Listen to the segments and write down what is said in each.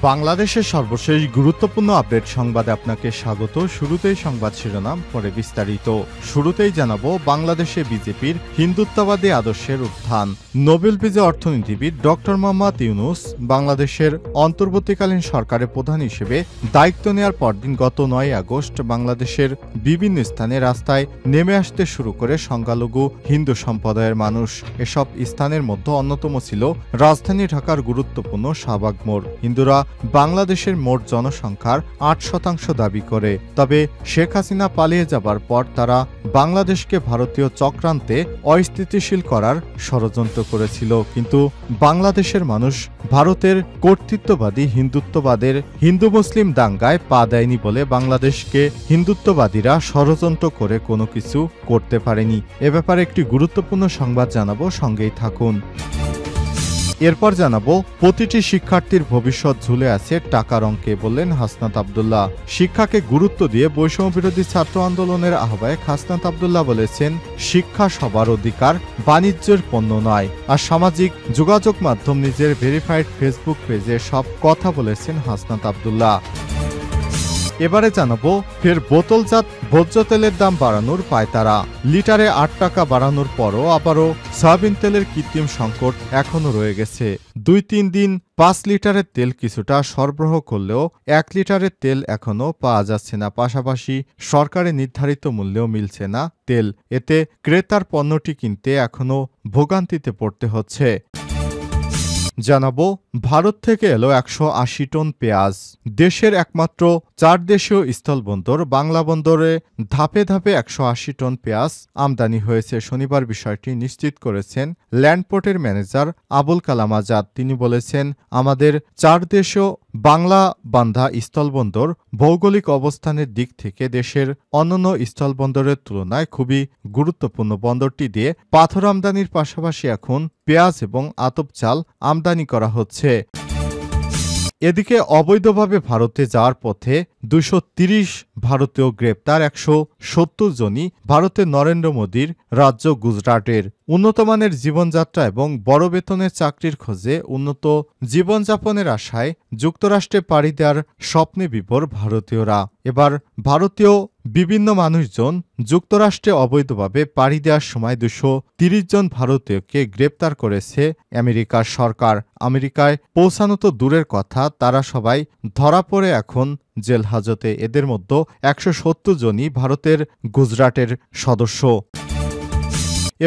বাংলাদেশের সর্বশেষ গুরুত্বপূর্ণ আপডেট সংবাদে আপনাকে স্বাগত। শুরুতেই সংবাদ শিরোনাম, পরে বিস্তারিত। শুরুতেই জানাবো বাংলাদেশে বিজেপির হিন্দুত্ববাদী আদর্শের উত্থান। নোবেল বিজয়ী অর্থনীতিবিদ ডক্টর মোহাম্মদ ইউনূস বাংলাদেশের অন্তর্বর্তীকালীন সরকারের প্রধান হিসেবে দায়িত্ব নেওয়ার পরদিন গত 9 আগস্ট বাংলাদেশের বিভিন্ন স্থানে রাস্তায় নেমে আসতে শুরু করে সংখ্যালঘু হিন্দু সম্প্রদায়ের মানুষ। এসব স্থানের মধ্যে অন্যতম ছিল রাজধানী ঢাকার গুরুত্বপূর্ণ শাহবাগ মোড়। হিন্দুরা বাংলাদেশের মোট জনসংখ্যার 8% দাবি করে। তবে শেখ হাসিনা পালিয়ে যাবার পর তারা বাংলাদেশকে ভারতীয় চক্রান্তে অস্থিতিশীল করার ষড়যন্ত্র করেছিল। কিন্তু বাংলাদেশের মানুষ ভারতের কর্তৃত্ববাদী হিন্দুত্ববাদের হিন্দু মুসলিম দাঙ্গায় পা দেয়নি বলে বাংলাদেশকে হিন্দুত্ববাদীরা ষড়যন্ত্র করে কোনো কিছু করতে পারেনি। এ ব্যাপারে একটি গুরুত্বপূর্ণ সংবাদ জানাবো, সঙ্গেই থাকুন। এরপর জানাবো প্রতিটি শিক্ষার্থীর ভবিষ্যৎ ঝুলে আছে টাকার অঙ্কে, বললেন হাসনাত আব্দুল্লাহ। শিক্ষাকে গুরুত্ব দিয়ে বৈষম্য বিরোধী ছাত্র আন্দোলনের আহ্বায়ক হাসনাত আব্দুল্লাহ বলেছেন, শিক্ষা সবার অধিকার, বাণিজ্যের পণ্য নয়। আর সামাজিক যোগাযোগ মাধ্যম নিজের ভেরিফাইড ফেসবুক পেজে সব কথা বলেছেন হাসনাত আব্দুল্লাহ। এবারে জানাবো ফের বোতলজাত ভোজ্য তেলের দাম বাড়ানোর পায়তারা। লিটারে 8 টাকা বাড়ানোর পরও আবারও সয়াবিন তেলের কৃত্রিম সংকট এখনও রয়ে গেছে। 2-3 দিন 5 লিটারের তেল কিছুটা সরবরাহ করলেও 1 লিটারের তেল এখনও পাওয়া যাচ্ছে না। পাশাপাশি সরকারের নির্ধারিত মূল্যেও মিলছে না তেল। এতে ক্রেতার পণ্যটি কিনতে এখনও ভোগান্তিতে পড়তে হচ্ছে। জানাবো ভারত থেকে এলো 180 টন পেঁয়াজ। দেশের একমাত্র 4 দেশীয় স্থলবন্দর বাংলা বন্দরে ধাপে ধাপে 180 টন পেঁয়াজ আমদানি হয়েছে। শনিবার বিষয়টি নিশ্চিত করেছেন ল্যান্ডপোর্টের ম্যানেজার আবুল কালাম আজাদ। তিনি বলেছেন, আমাদের 4 দেশীয় বাংলা বান্ধা স্থলবন্দর ভৌগোলিক অবস্থানের দিক থেকে দেশের অন্যান্য স্থলবন্দরের তুলনায় খুবই গুরুত্বপূর্ণ। বন্দরটি দিয়ে পাথর আমদানির পাশাপাশি এখন পেঁয়াজ এবং আতপ চাল আমদানি করা হচ্ছে। এদিকে অবৈধভাবে ভারতে যাওয়ার পথে 230 ভারতীয় গ্রেপ্তার। 170 জনই ভারতের নরেন্দ্র মোদীর রাজ্য গুজরাটের। উন্নতমানের জীবনযাত্রা এবং বড় বেতনের চাকরির খোঁজে উন্নত জীবনযাপনের আশায় যুক্তরাষ্ট্রে পাড়ি দেওয়ার স্বপ্নে বিভোর ভারতীয়রা। এবার ভারতীয় বিভিন্ন মানুষজন যুক্তরাষ্ট্রে অবৈধভাবে পাড়ি দেওয়ার সময় 230 জন ভারতীয়কে গ্রেপ্তার করেছে আমেরিকার সরকার। আমেরিকায় পৌঁছানো তো দূরের কথা, তারা সবাই ধরা পড়ে এখন জেল হাজতে। এদের মধ্যে 170 জনই ভারতের গুজরাটের সদস্য।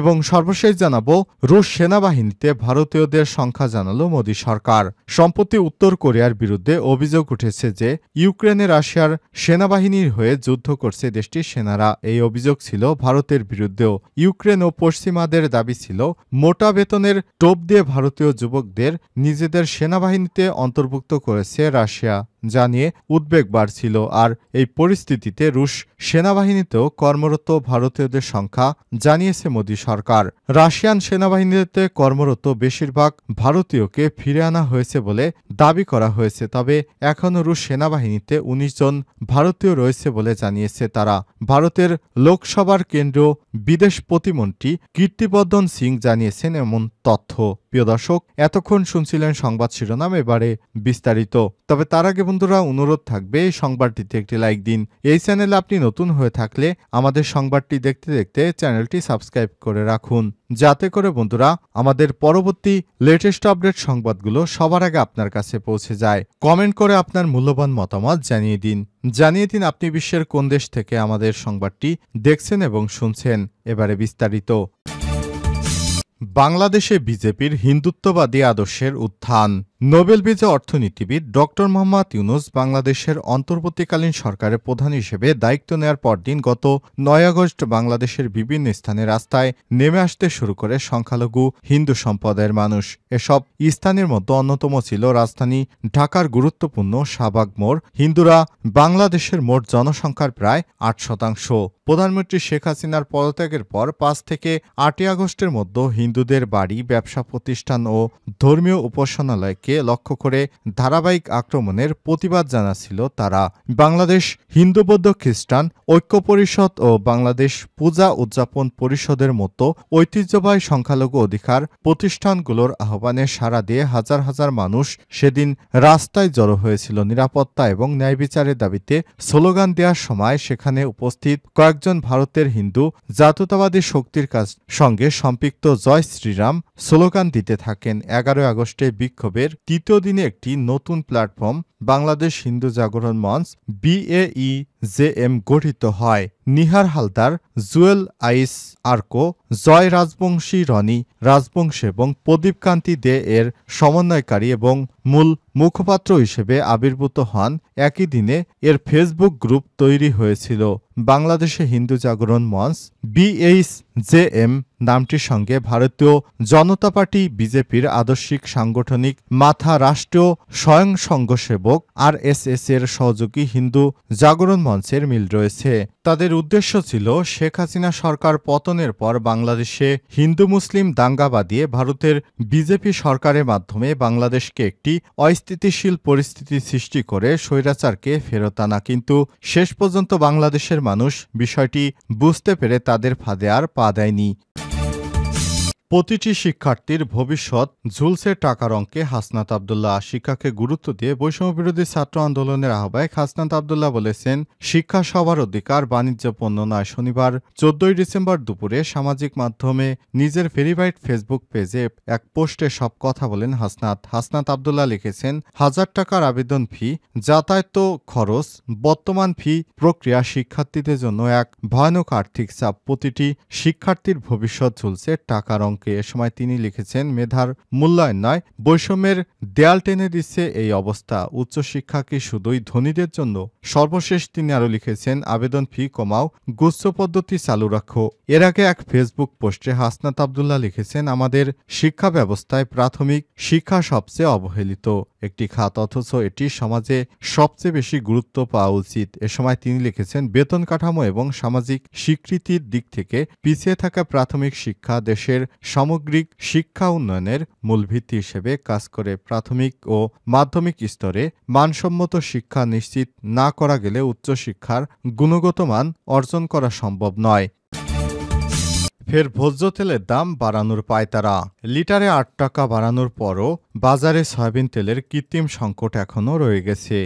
এবং সর্বশেষ জানাবো রুশ সেনাবাহিনীতে ভারতীয়দের সংখ্যা জানালো মোদী সরকার। সম্প্রতি উত্তর কোরিয়ার বিরুদ্ধে অভিযোগ উঠেছে যে ইউক্রেনে রাশিয়ার সেনাবাহিনীর হয়ে যুদ্ধ করছে দেশটির সেনারা। এই অভিযোগ ছিল ভারতের বিরুদ্ধেও। ইউক্রেন ও পশ্চিমাদের দাবি ছিল মোটা বেতনের টোপ দিয়ে ভারতীয় যুবকদের নিজেদের সেনাবাহিনীতে অন্তর্ভুক্ত করেছে রাশিয়া, যা নিয়ে উদ্বেগ বাড়ছিল। আর এই পরিস্থিতিতে রুশ সেনাবাহিনীতেও কর্মরত ভারতীয়দের সংখ্যা জানিয়েছে মোদী সরকার। রাশিয়ান সেনাবাহিনীতে কর্মরত বেশিরভাগ ভারতীয়কে ফিরে আনা হয়েছে বলে দাবি করা হয়েছে। তবে এখনও রুশ সেনাবাহিনীতে 19 জন ভারতীয় রয়েছে বলে জানিয়েছে তারা। ভারতের লোকসভার কেন্দ্রীয় বিদেশ প্রতিমন্ত্রী কীর্তিবর্ধন সিং জানিয়েছেন এমন তথ্য। প্রিয় দর্শক, এতক্ষণ শুনছিলেন সংবাদ শিরোনাম, এবারে বিস্তারিত। তবে তার আগে বন্ধুরা অনুরোধ থাকবে এই সংবাদটিতে একটি লাইক দিন। এই চ্যানেলে আপনি নতুন হয়ে থাকলে আমাদের সংবাদটি দেখতে দেখতে চ্যানেলটি সাবস্ক্রাইব করে রাখুন, যাতে করে বন্ধুরা আমাদের পরবর্তী লেটেস্ট আপডেট সংবাদগুলো সবার আগে আপনার কাছে পৌঁছে যায়। কমেন্ট করে আপনার মূল্যবান মতামত জানিয়ে দিন আপনি বিশ্বের কোন দেশ থেকে আমাদের সংবাদটি দেখছেন এবং শুনছেন। এবারে বিস্তারিত। বাংলাদেশে বিজেপির হিন্দুত্ববাদী আদর্শের উত্থান। নোবেল বিজয়ী অর্থনীতিবিদ ডক্টর মোহাম্মদ ইউনূস বাংলাদেশের অন্তর্বর্তীকালীন সরকারের প্রধান হিসেবে দায়িত্ব নেওয়ার পরদিন গত 9 আগস্ট বাংলাদেশের বিভিন্ন স্থানে রাস্তায় নেমে আসতে শুরু করে সংখ্যালঘু হিন্দু সম্প্রদায়ের মানুষ। এসব স্থানের মধ্যে অন্যতম ছিল রাজধানী ঢাকার গুরুত্বপূর্ণ শাহবাগ মোড়। হিন্দুরা বাংলাদেশের মোট জনসংখ্যার প্রায় 8%। প্রধানমন্ত্রী শেখ হাসিনার পদত্যাগের পর 5 থেকে 8 আগস্টের মধ্যে হিন্দুদের বাড়ি, ব্যবসা প্রতিষ্ঠান ও ধর্মীয় উপাসনালয়কে দিকে লক্ষ্য করে ধারাবাহিক আক্রমণের প্রতিবাদ জানাচ্ছিল তারা। বাংলাদেশ হিন্দু বৌদ্ধ খ্রিস্টান ঐক্য পরিষদ ও বাংলাদেশ পূজা উদযাপন পরিষদের মতো ঐতিহ্যবাহী সংখ্যালঘু অধিকার প্রতিষ্ঠানগুলোর আহ্বানে সাড়া দিয়ে হাজার হাজার মানুষ সেদিন রাস্তায় জড়ো হয়েছিল নিরাপত্তা এবং ন্যায় বিচারের দাবিতে স্লোগান দেওয়ার সময় সেখানে উপস্থিত কয়েকজন ভারতের হিন্দু জাতীয়তাবাদী শক্তির সঙ্গে সম্পৃক্ত জয় শ্রীরাম স্লোগান দিতে থাকেন। 11 আগস্টে বিক্ষোভের তৃতীয় দিনে একটি নতুন প্ল্যাটফর্ম বাংলাদেশ হিন্দু জাগরণ মঞ্চ BAEJM গঠিত হয়। নিহার হালদার, জুয়েল আইস আর্কো, জয় রাজবংশী, রনি রাজবংশী এবং প্রদীপ কান্তি দে এর সমন্বয়কারী এবং মূল মুখপাত্র হিসেবে আবির্ভূত হন। একই দিনে এর ফেসবুক গ্রুপ তৈরি হয়েছিল। বাংলাদেশে হিন্দু জাগরণ মঞ্চ BAEJM নামটির সঙ্গে ভারতীয় জনতা পার্টি বিজেপির আদর্শিক সাংগঠনিক মাথা রাষ্ট্রীয় স্বয়ংসংঘসেবক RSS এর সহযোগী হিন্দু জাগরণ মঞ্চের মিল রয়েছে। তাদের উদ্দেশ্য ছিল শেখ হাসিনা সরকার পতনের পর বাংলাদেশে হিন্দু মুসলিম দাঙ্গা বাঁধিয়ে ভারতের বিজেপি সরকারের মাধ্যমে বাংলাদেশকে একটি অস্থিতিশীল পরিস্থিতি সৃষ্টি করে স্বৈরাচারকে ফেরত আনা। কিন্তু শেষ পর্যন্ত বাংলাদেশের মানুষ বিষয়টি বুঝতে পেরে তাদের ফাঁদে আর পা দেয়নি। প্রতিটি শিক্ষার্থীর ভবিষ্যৎ ঝুলছে টাকার অঙ্কে, হাসনাত আব্দুল্লাহ। শিক্ষাকে গুরুত্ব দিয়ে বৈষম্যবিরোধী ছাত্র আন্দোলনের আহ্বায়ক হাসনাত আব্দুল্লাহ বলেছেন, শিক্ষা সবার অধিকার, বাণিজ্য পণ্য নয়। শনিবার 14 ডিসেম্বর দুপুরে সামাজিক মাধ্যমে নিজের ভেরিফাইড ফেসবুক পেজে এক পোস্টে সব কথা বলেন হাসনাত আব্দুল্লাহ লিখেছেন, 1000 টাকার আবেদন ফি, যাতায়াত খরচ, বর্তমান ফি প্রক্রিয়া শিক্ষার্থীদের জন্য এক ভয়ানক আর্থিক চাপ। প্রতিটি শিক্ষার্থীর ভবিষ্যৎ ঝুলছে টাকার অঙ্কে। এ সময় তিনি লিখেছেন, মেধার মূল্যায়ন নয়, বৈষম্যের দেয়াল টেনে দিচ্ছে এই অবস্থা। উচ্চশিক্ষা কি শুধুই ধনীদের জন্য? সর্বশেষ তিনি আরও লিখেছেন, আবেদন ফি কমাও, গুচ্ছ পদ্ধতি চালু রাখো। এর আগে এক ফেসবুক পোস্টে হাসনাত আব্দুল্লাহ লিখেছেন, আমাদের শিক্ষা ব্যবস্থায় প্রাথমিক শিক্ষা সবচেয়ে অবহেলিত একটি খাত, অথচ এটি সমাজে সবচেয়ে বেশি গুরুত্ব পাওয়া উচিত। এ সময় তিনি লিখেছেন, বেতন কাঠামো এবং সামাজিক স্বীকৃতির দিক থেকে পিছিয়ে থাকা প্রাথমিক শিক্ষা দেশের সামগ্রিক শিক্ষা উন্নয়নের মূল ভিত্তি হিসেবে কাজ করে। প্রাথমিক ও মাধ্যমিক স্তরে মানসম্মত শিক্ষা নিশ্চিত না করা গেলে উচ্চশিক্ষার গুণগত মান অর্জন করা সম্ভব নয়। ফের ভোজ্য তেলের দাম বাড়ানোর পায়তারা। লিটারে 8 টাকা বাড়ানোর পরও বাজারে সয়াবিন তেলের কৃত্রিম সংকট এখনও রয়ে গেছে।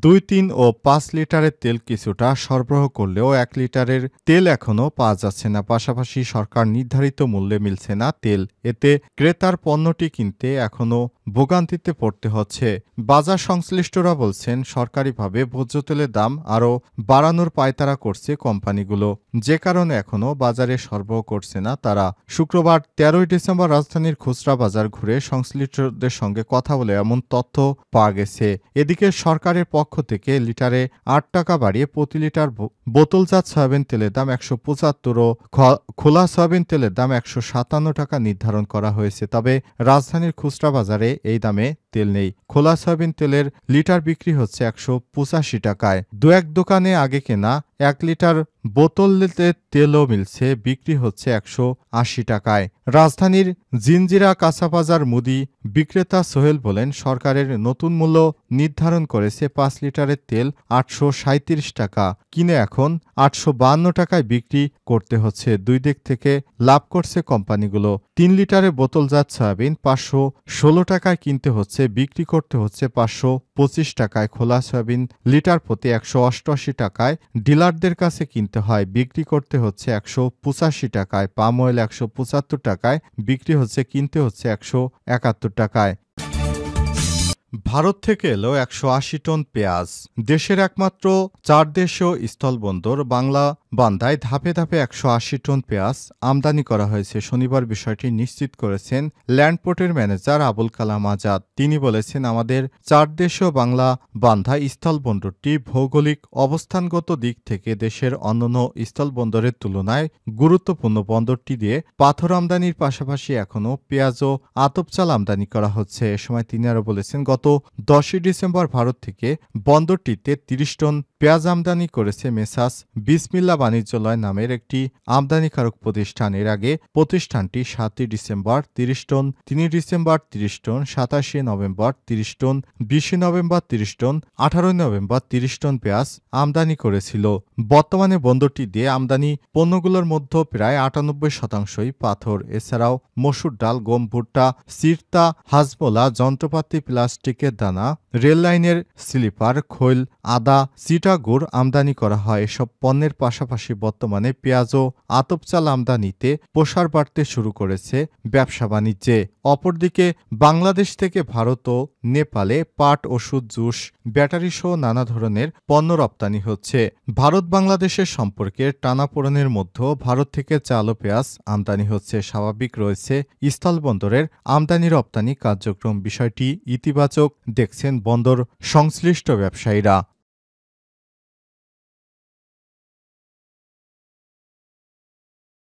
2, 3 ও 5 লিটারের তেল কিছুটা সরবরাহ করলেও 1 লিটারের তেল এখনও পাওয়া যাচ্ছে না। পাশাপাশি সরকার নির্ধারিত মূল্যে মিলছে না তেল। এতে ক্রেতার পণ্যটি কিনতে এখনও ভোগান্তিতে পড়তে হচ্ছে। বাজার সংশ্লিষ্টরা বলছেন, সরকারিভাবে ভোজ্য তেলের দাম আরও বাড়ানোর পায়তারা করছে কোম্পানিগুলো, যে কারণে এখনও বাজারে সরবরাহ করছে না তারা। শুক্রবার 13 ডিসেম্বর রাজধানীর খুচরা বাজার ঘুরে সংশ্লিষ্টদের সঙ্গে কথা বলে এমন তথ্য পাওয়া গেছে। এদিকে সরকারের পক্ষ থেকে লিটারে 8 টাকা বাড়িয়ে প্রতি লিটার বোতলজাত সয়াবিন তেলের দাম 175 ও খোলা সয়াবিন তেলের দাম 157 টাকা নির্ধারণ করা হয়েছে। তবে রাজধানীর খুচরা বাজারে এই দামে তেল নেই। খোলা সয়াবিন তেলের লিটার বিক্রি হচ্ছে 185 টাকায়। 2-1 দোকানে আগে কেনা 1 লিটার বোতলের তেলও মিলছে, বিক্রি হচ্ছে 180 টাকায়। রাজধানীর জিনজিরা কাঁচাবাজার মুদি বিক্রেতা সোহেল বলেন, সরকারের নতুন মূল্য নির্ধারণ করেছে 5 লিটারের তেল 837 টাকা, কিনে এখন 852 টাকায় বিক্রি করতে হচ্ছে। দুই দিক থেকে লাভ করছে কোম্পানিগুলো। 3 লিটারের বোতলজাত সয়াবিন 516 টাকায় কিনতে হচ্ছে, বিক্রি করতে হচ্ছে 525 টাকায়। খোলা সয়াবিন লিটার প্রতি 188 টাকায় ডিলারদের কাছে কিনতে হয়, বিক্রি করতে হচ্ছে 185 টাকায়। পাম অয়েল 175 টাকায় বিক্রি হচ্ছে, কিনতে হচ্ছে 171 টাকায়। ভারত থেকে এলো 180 টন পেঁয়াজ। দেশের একমাত্র 4 দেশীয় স্থলবন্দর বাংলাবান্ধায় ধাপে ধাপে 180 টন পেঁয়াজ আমদানি করা হয়েছে। শনিবার বিষয়টি নিশ্চিত করেছেন ল্যান্ডপোর্টের ম্যানেজার আবুল কালাম আজাদ। তিনি বলেছেন, আমাদের 4 দেশীয় বাংলাবান্ধা স্থলবন্দরটি ভৌগোলিক অবস্থানগত দিক থেকে দেশের অন্যান্য স্থলবন্দরের তুলনায় গুরুত্বপূর্ণ। বন্দরটি দিয়ে পাথর আমদানির পাশাপাশি এখনও পেঁয়াজ ও আতপ চাল আমদানি করা হচ্ছে। এ সময় তিনি আরও বলেছেন, গত 10 ডিসেম্বর ভারত থেকে বন্দরটিতে 30 টন পেঁয়াজ আমদানি করেছে মেসাস বিসমিল্লা বাণিজ্যালয় নামের একটি আমদানিকারক প্রতিষ্ঠান। এর আগে প্রতিষ্ঠানটি 7 December 30 ton, 3 December 30 ton, 27 November 30 ton, 20 November 30 ton, 18 November 30 ton পেঁয়াজ আমদানি করেছিল। বর্তমানে বন্দরটি দিয়ে আমদানি পণ্যগুলোর মধ্যে প্রায় 98%ই পাথর। এছাড়াও মসুর ডাল, গম, ভুট্টা, সিরতা, হাজমোলা, যন্ত্রপাতি, প্লাস্টিকের দানা, রেল লাইনের স্লিপার, খৈল, আদা, চিটা গুড় আমদানি করা হয়। এসব পণ্যের পাশাপাশি বর্তমানে পেঁয়াজ ও আতপ চাল আমদানিতে প্রসার বাড়তে শুরু করেছে ব্যবসা বাণিজ্যে। অপরদিকে বাংলাদেশ থেকে ভারত ও নেপালে পাট, ওষুধ, জুস, ব্যাটারি সহ নানা ধরনের পণ্য রপ্তানি হচ্ছে। ভারত বাংলাদেশের সম্পর্কের টানাপোড়েনের মধ্যেও ভারত থেকে চাল ও পেঁয়াজ আমদানি হচ্ছে। স্বাভাবিক রয়েছে স্থলবন্দরের আমদানি রপ্তানি কার্যক্রম। বিষয়টি ইতিবাচক দেখছেন বন্দর সংশ্লিষ্ট ব্যবসায়ীরা।